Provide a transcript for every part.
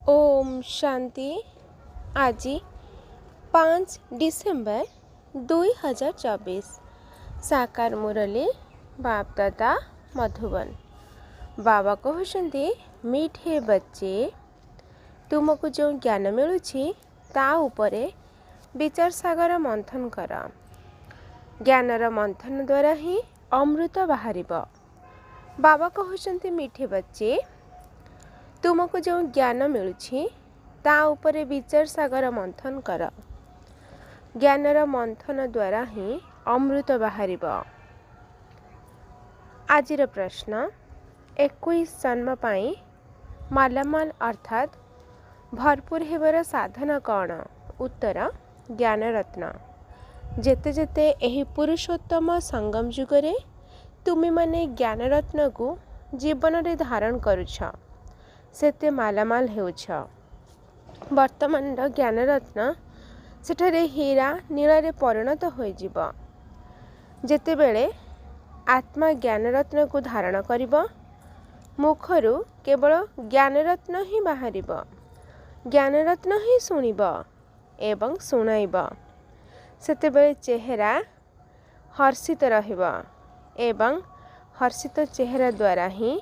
ओम शांति। आज 5 डिसेम्बर 2024 साकार मुरली बाप दादा मधुबन। बाबा कहते मीठे बच्चे तुमको जो ज्ञान मिलुछि ता उपरे विचार सागर मंथन कर। ज्ञानर मंथन द्वारा ही अमृत बाहर। बाबा कहते मीठे बच्चे तुमको जो ज्ञान मिलुछि ता उपरे विचार सागर मंथन कर। ज्ञानर मंथन द्वारा ही अमृत बाहर। आजिर प्रश्न 21 जन्म पाई मालामाल अर्थात भरपूर हेबर साधन कौन? उत्तर ज्ञान रत्न। जेते जेते एही पुरुषोत्तम संगम जुगरे तुमी माने ज्ञान रत्न को जीवन रे धारण करुछ सेते मालामाल हेउछ। वर्तमान ज्ञान रत्न सेठारे हीरा नीଳରେ परिणत होइजिब। जेतेबेले आत्मा ज्ञान रत्न को धारण करिब मुखरू केवल ज्ञान रत्न ही बाहरिब। ज्ञान रत्न ही सुनिब एवं सुनाइब। सेतेबेले चेहरा हर्षित रहिब एवं हर्षित चेहरा द्वारा ही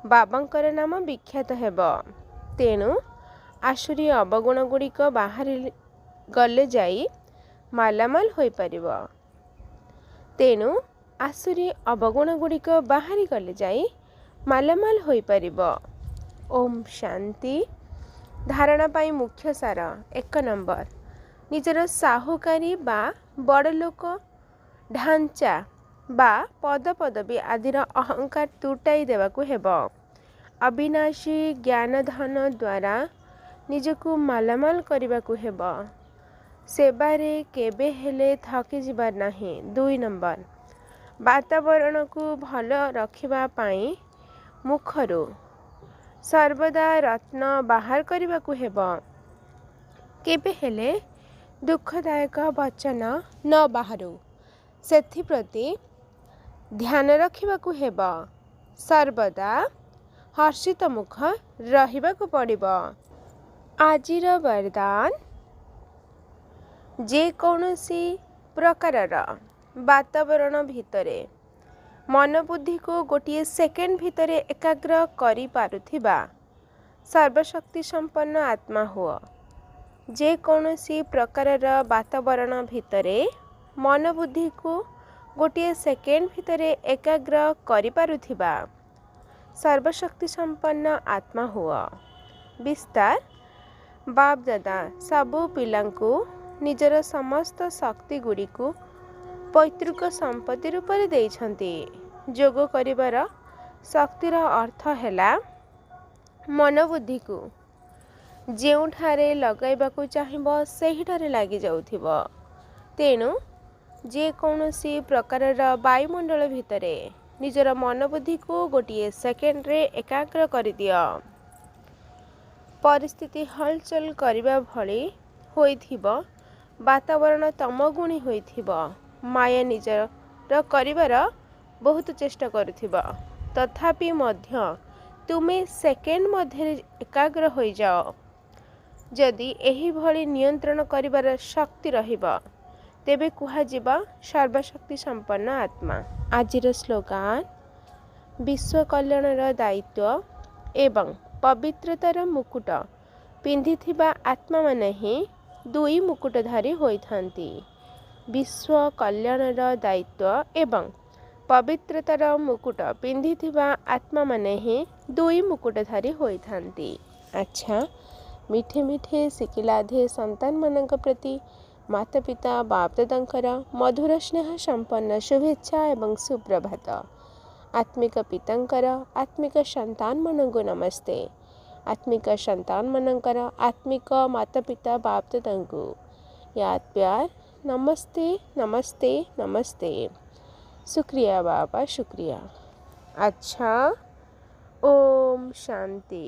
बाबांकर नाम विख्यात हेब। तेणु आसुरी अवगुण गुड़िक बाहर गले जाई मालामाल होई परिब। तेणु आसुरी अवगुण गुड़िक बाहरी गले जाई मालामाल होई परिब। ओम शांति। धारणा पाई मुख्य सार 1 नंबर निजर साहुकारी बा बड़ लोक ढांचा बा पद पदवी आदिर अहंकार तुटाई देवाकू हेब। अविनाशी ज्ञान धन द्वारा निजकू मालामाल करबाकू हेब। सेबारे केबे हेले थकी जिबार नाही। 2 नंबर वातावरण को भल रखिबा पाई मुखरू सर्वदा रत्न बाहर करबाकू हेब। केबे हेले दुखदायक वचन न बाहरु सेथिप्रति ध्यान रखिबाकू हेब। सर्वदा हर्षित मुख रहिबाकू पड़िब। आजिर वरदान जे कौनसी प्रकारर वातावरण भितरे मन बुद्धि को गोटे सेकेंड भितरे एकाग्र करि पारुथिबा सर्वशक्ति संपन्न आत्मा हुआ। जे कौनसी प्रकारर वातावरण भितरे मन बुद्धि को गोटे सेकेंड भितरे एकाग्र करि पारुथिबा सर्वशक्ति संपन्न आत्मा हुआ। विस्तार बाप दादा सबु पिलांकु निजर समस्त शक्ति गुड़ी को पैतृक संपत्ति रूप में देइछंती। जोग करिवार शक्तिर अर्थ हैला मन बुद्धि को जेउठारे लगाइबाकू चाहिबो सेहिठारे लागि जाउथिबो। तेणु जे कौनसी प्रकारर वायुमंडल भितरे निजर मन बुद्धि को गोटे सेकेंड रे एकाग्र करि दियो। परिस्थिति हलचल करिबा भली होइथिबो। वातावरण तमगुणी होइथिबो। माया निजर करिवार बहुत चेष्टा करुथिबो तथापि मध्य तुमे सेकेंड मध्य एकाग्र होई जाओ। जदि एही भली नियंत्रण करिवार शक्ति रहिबो तेबे कुहाजिबा सर्वशक्ति संपन्न आत्मा। आजिर स्लोगान विश्व कल्याणर दायित्व एवं पवित्रतार मुकुट पिंधिथिबा आत्मा माने ही 2 मुकुटधारी होइथांती। विश्व कल्याणर दायित्व एवं पवित्रतार मुकुट पिंधिथिबा आत्मा माने ही 2 मुकुटधारी होइथांती। अच्छा मीठे मीठे सिकिलाधे संतान मानक प्रति माता पिता बाप दादांकर मधुर स्नेह संपन्न शुभेच्छा एवं सुप्रभात। आत्मिक पितांकर आत्मिक संतान मानंगु नमस्ते। आत्मिक संतान मानंकर आत्मिक माता पिता बाप दादांगु याद प्यार नमस्ते नमस्ते नमस्ते। शुक्रिया बाबा शुक्रिया। अच्छा ओम शांति।